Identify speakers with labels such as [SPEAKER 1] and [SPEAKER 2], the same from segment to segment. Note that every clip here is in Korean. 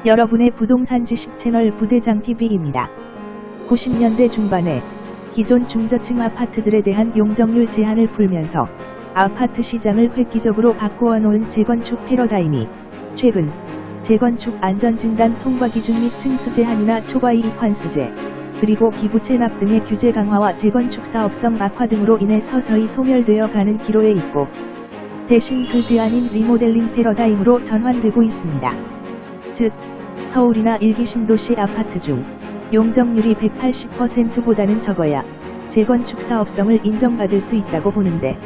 [SPEAKER 1] 여러분의 부동산 지식 채널 부대장TV입니다. 90년대 중반에 기존 중저층 아파트들에 대한 용적률 제한을 풀면서 아파트 시장을 획기적으로 바꾸어 놓은 재건축 패러다임이 최근 재건축 안전진단 통과 기준 및 층수 제한이나 초과이익 환수제, 그리고 기부 체납 등의 규제 강화와 재건축 사업성 악화 등으로 인해 서서히 소멸되어 가는 기로에 있고, 대신 그 대안인 리모델링 패러다임으로 전환되고 있습니다. 즉, 서울이나 일기 신도시 아파트 중 용적률이 180%보다는 적어야 재건축 사업성을 인정받을 수 있다고 보는데,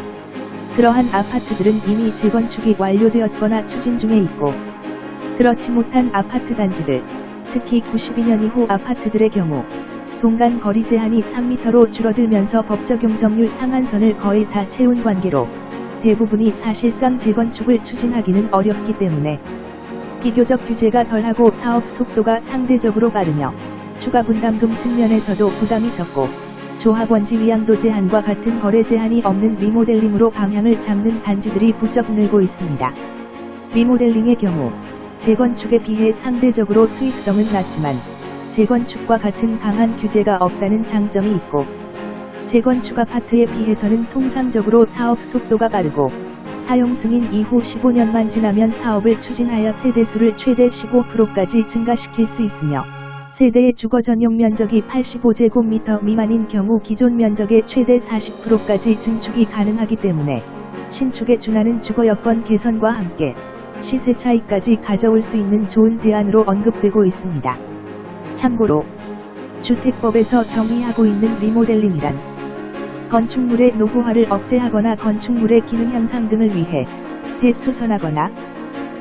[SPEAKER 1] 그러한 아파트들은 이미 재건축이 완료되었거나 추진 중에 있고, 그렇지 못한 아파트 단지들, 특히 92년 이후 아파트들의 경우 동간 거리 제한이 3m로 줄어들면서 법적 용적률 상한선을 거의 다 채운 관계로 대부분이 사실상 재건축을 추진하기는 어렵기 때문에 비교적 규제가 덜하고 사업 속도가 상대적으로 빠르며 추가 분담금 측면에서도 부담이 적고 조합원지 위양도 제한과 같은 거래 제한이 없는 리모델링으로 방향을 잡는 단지들이 부쩍 늘고 있습니다. 리모델링의 경우 재건축에 비해 상대적으로 수익성은 낮지만 재건축과 같은 강한 규제가 없다는 장점이 있고, 재건축 아파트에 비해서는 통상적으로 사업 속도가 빠르고 사용 승인 이후 15년만 지나면 사업을 추진하여 세대수를 최대 15%까지 증가시킬 수 있으며, 세대의 주거 전용 면적이 85제곱미터 미만인 경우 기존 면적의 최대 40%까지 증축이 가능하기 때문에 신축에 준하는 주거 여건 개선과 함께 시세 차익까지 가져올 수 있는 좋은 대안으로 언급되고 있습니다. 참고로 주택법에서 정의하고 있는 리모델링이란 건축물의 노후화를 억제하거나 건축물의 기능 향상 등을 위해 대수선하거나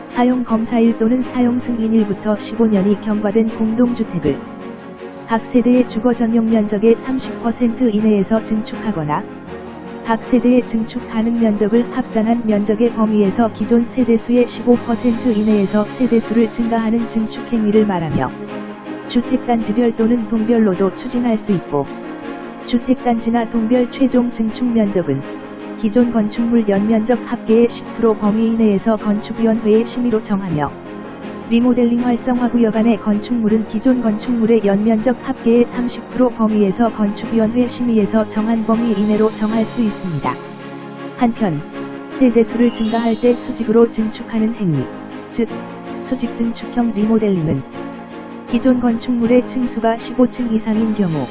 [SPEAKER 1] 사용 검사일 또는 사용 승인일부터 15년이 경과된 공동주택을 각 세대의 주거 전용 면적의 30% 이내에서 증축하거나 각 세대의 증축 가능 면적을 합산한 면적의 범위에서 기존 세대수의 15% 이내에서 세대수를 증가하는 증축 행위를 말하며, 주택단지별 또는 동별로도 추진할 수 있고, 주택단지나 동별 최종 증축 면적은 기존 건축물 연면적 합계의 10% 범위 이내에서 건축위원회의 심의로 정하며, 리모델링 활성화 구역 안의 건축물은 기존 건축물의 연면적 합계의 30% 범위에서 건축위원회 심의에서 정한 범위 이내로 정할 수 있습니다. 한편, 세대수를 증가할 때 수직으로 증축하는 행위, 즉 수직 증축형 리모델링은 기존 건축물의 층수가 15층 이상인 경우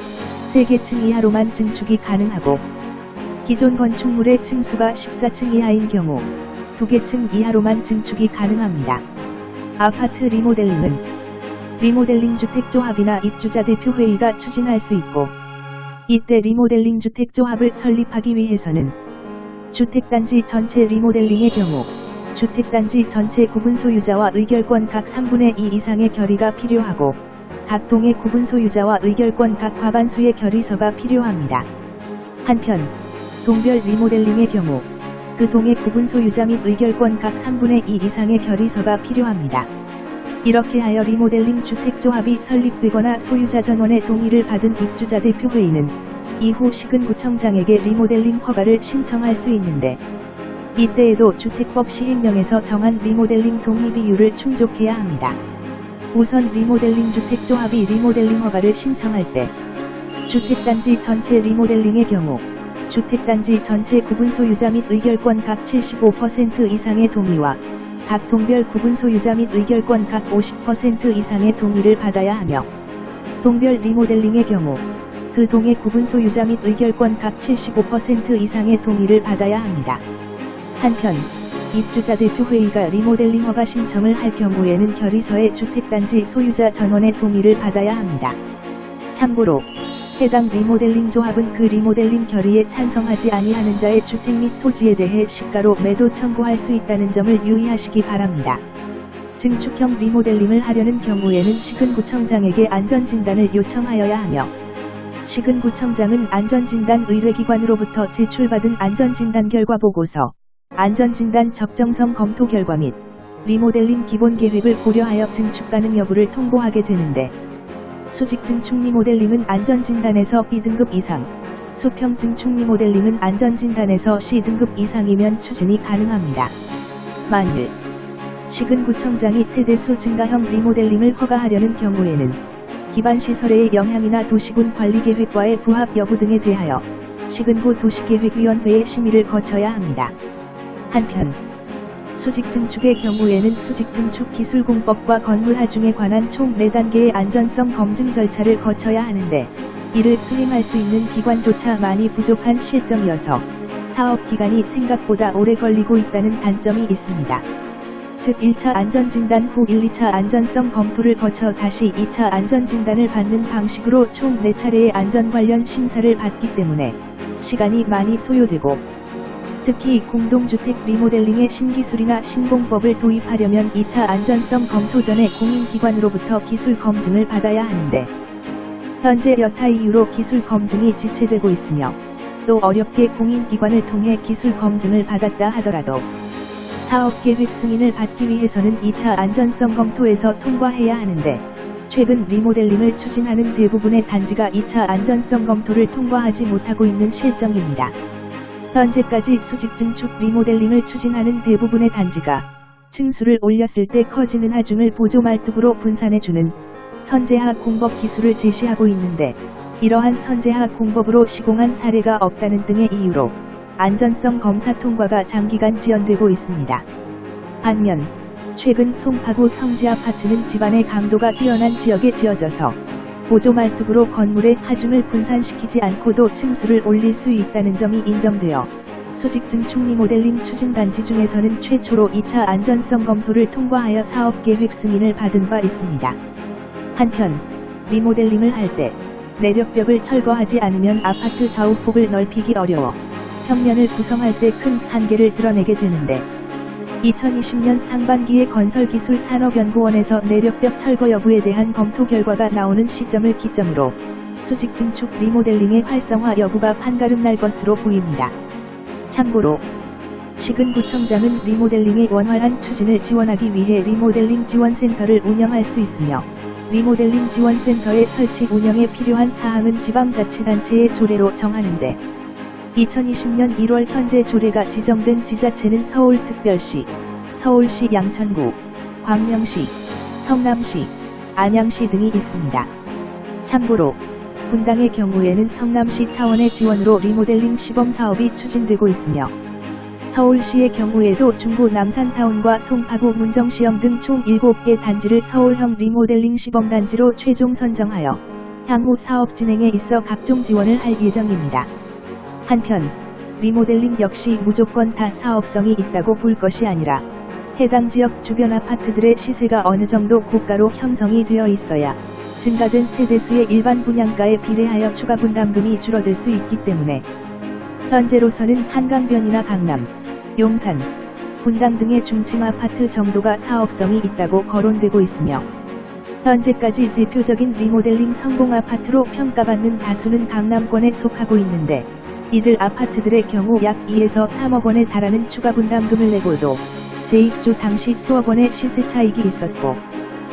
[SPEAKER 1] 3개 층 이하로만 증축이 가능하고, 기존 건축물의 층수가 14층 이하인 경우 2개 층 이하로만 증축이 가능합니다. 아파트 리모델링은 리모델링 주택조합이나 입주자 대표회의가 추진할 수 있고, 이때 리모델링 주택조합을 설립하기 위해서는 주택단지 전체 리모델링의 경우 주택단지 전체 구분 소유자와 의결권 각 3분의 2 이상의 결의가 필요하고, 각 동의 구분 소유자와 의결권 각 과반수의 결의서가 필요합니다. 한편 동별 리모델링의 경우 그 동의 구분 소유자 및 의결권 각 3분의 2 이상의 결의서가 필요합니다. 이렇게 하여 리모델링 주택조합이 설립되거나 소유자 전원의 동의를 받은 입주자 대표회의는 이후 시군구청장에게 리모델링 허가를 신청할 수 있는데, 이때에도 주택법 시행령에서 정한 리모델링 동의 비율을 충족해야 합니다. 우선 리모델링 주택조합이 리모델링 허가를 신청할 때 주택단지 전체 리모델링의 경우 주택단지 전체 구분 소유자 및 의결권 각 75% 이상의 동의와 각 동별 구분 소유자 및 의결권 각 50% 이상의 동의를 받아야 하며, 동별 리모델링의 경우 그 동의 구분 소유자 및 의결권 각 75% 이상의 동의를 받아야 합니다. 한편 입주자 대표회의가 리모델링 허가 신청을 할 경우에는 결의서에 주택단지 소유자 전원의 동의를 받아야 합니다. 참고로 해당 리모델링 조합은 그 리모델링 결의에 찬성하지 아니하는 자의 주택 및 토지에 대해 시가로 매도 청구할 수 있다는 점을 유의하시기 바랍니다. 증축형 리모델링을 하려는 경우에는 시군구청장에게 안전진단을 요청하여야 하며, 시군구청장은 안전진단 의뢰기관으로부터 제출받은 안전진단 결과 보고서, 안전진단 적정성 검토 결과 및 리모델링 기본계획을 고려하여 증축 가능 여부를 통보하게 되는데, 수직 증축 리모델링은 안전진단에서 B등급 이상, 수평 증축 리모델링은 안전진단에서 C등급 이상이면 추진이 가능합니다. 만일 시군구청장이 세대수 증가형 리모델링을 허가하려는 경우에는 기반시설의 영향이나 도시군 관리계획과의 부합 여부 등에 대하여 시군구 도시계획위원회의 심의를 거쳐야 합니다. 한편 수직 증축의 경우에는 수직 증축 기술공법과 건물 하중에 관한 총 4단계의 안전성 검증 절차를 거쳐야 하는데 이를 수행할 수 있는 기관조차 많이 부족한 실정이어서 사업기간이 생각보다 오래 걸리고 있다는 단점이 있습니다. 즉 1차 안전진단 후 1, 2차 안전성 검토를 거쳐 다시 2차 안전진단을 받는 방식으로 총 4차례의 안전 관련 심사를 받기 때문에 시간이 많이 소요되고 특히 공동주택 리모델링의 신기술이나 신공법을 도입하려면 2차 안전성 검토 전에 공인기관으로부터 기술 검증을 받아야 하는데 현재 여타 이유로 기술 검증이 지체되고 있으며 또 어렵게 공인기관을 통해 기술 검증을 받았다 하더라도 사업계획 승인을 받기 위해서는 2차 안전성 검토에서 통과해야 하는데 최근 리모델링을 추진하는 대부분의 단지가 2차 안전성 검토를 통과하지 못하고 있는 실정입니다. 현재까지 수직 증축 리모델링을 추진하는 대부분의 단지가 층수를 올렸을 때 커지는 하중을 보조 말뚝으로 분산해주는 선제하 공법 기술을 제시하고 있는데 이러한 선제하 공법으로 시공한 사례가 없다는 등의 이유로 안전성 검사 통과가 장기간 지연되고 있습니다. 반면 최근 송파구 성지아파트는 집안의 강도가 뛰어난 지역에 지어져서 보조 말뚝으로 건물의 하중을 분산시키지 않고도 층수를 올릴 수 있다는 점이 인정되어 수직 증축 리모델링 추진 단지 중에서는 최초로 2차 안전성 검토를 통과하여 사업계획 승인을 받은 바 있습니다. 한편 리모델링을 할 때 내력벽을 철거하지 않으면 아파트 좌우폭을 넓히기 어려워 평면을 구성할 때 큰 한계를 드러내게 되는데 2020년 상반기에 건설기술산업연구원에서 내력벽 철거 여부에 대한 검토 결과가 나오는 시점을 기점으로 수직 증축 리모델링의 활성화 여부가 판가름 날 것으로 보입니다. 참고로 시군구청장은 리모델링의 원활한 추진을 지원하기 위해 리모델링 지원센터를 운영할 수 있으며 리모델링 지원센터의 설치 운영에 필요한 사항은 지방자치단체의 조례로 정하는데 2020년 1월 현재 조례가 지정된 지자체는 서울특별시, 서울시 양천구, 광명시, 성남시, 안양시 등이 있습니다. 참고로 분당의 경우에는 성남시 차원의 지원으로 리모델링 시범사업이 추진되고 있으며 서울시의 경우에도 중구 남산타운과 송파구 문정시형 등 총 7개 단지를 서울형 리모델링 시범단지로 최종 선정하여 향후 사업 진행에 있어 각종 지원을 할 예정입니다. 한편 리모델링 역시 무조건 다 사업성이 있다고 볼 것이 아니라 해당 지역 주변 아파트들의 시세가 어느 정도 고가로 형성이 되어 있어야 증가된 세대수의 일반 분양가에 비례하여 추가 분담금이 줄어들 수 있기 때문에 현재로서는 한강변이나 강남, 용산, 분당 등의 중층 아파트 정도가 사업성이 있다고 거론되고 있으며 현재까지 대표적인 리모델링 성공 아파트로 평가받는 다수는 강남권에 속하고 있는데 이들 아파트들의 경우 약 2에서 3억 원에 달하는 추가 분담금을 내고도 재입주 당시 수억 원의 시세 차익이 있었고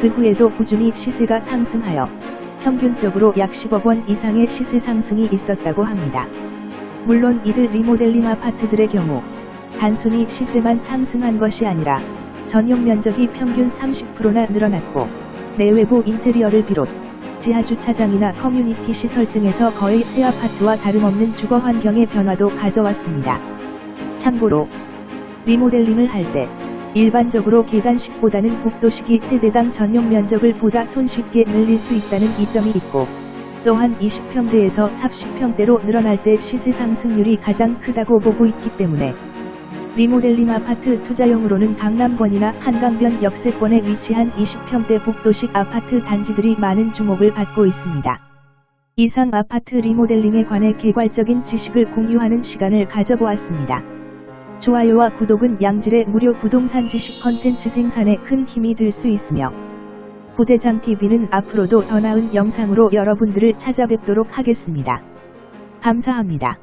[SPEAKER 1] 그 후에도 꾸준히 시세가 상승하여 평균적으로 약 10억 원 이상의 시세 상승이 있었다고 합니다. 물론 이들 리모델링 아파트들의 경우 단순히 시세만 상승한 것이 아니라 전용 면적이 평균 30%나 늘어났고 내외부 인테리어를 비롯 지하주차장이나 커뮤니티 시설 등에서 거의 새 아파트와 다름없는 주거 환경의 변화도 가져왔습니다. 참고로 리모델링을 할 때 일반적으로 계단식보다는 복도식이 세대당 전용 면적을 보다 손쉽게 늘릴 수 있다는 이점이 있고 또한 20평대에서 40평대로 늘어날 때 시세 상승률이 가장 크다고 보고 있기 때문에 리모델링 아파트 투자용으로는 강남권이나 한강변 역세권에 위치한 20평대 복도식 아파트 단지들이 많은 주목을 받고 있습니다. 이상 아파트 리모델링에 관해 개괄적인 지식을 공유하는 시간을 가져보았습니다. 좋아요와 구독은 양질의 무료 부동산 지식 컨텐츠 생산에 큰 힘이 될 수 있으며 부대장TV는 앞으로도 더 나은 영상으로 여러분들을 찾아뵙도록 하겠습니다. 감사합니다.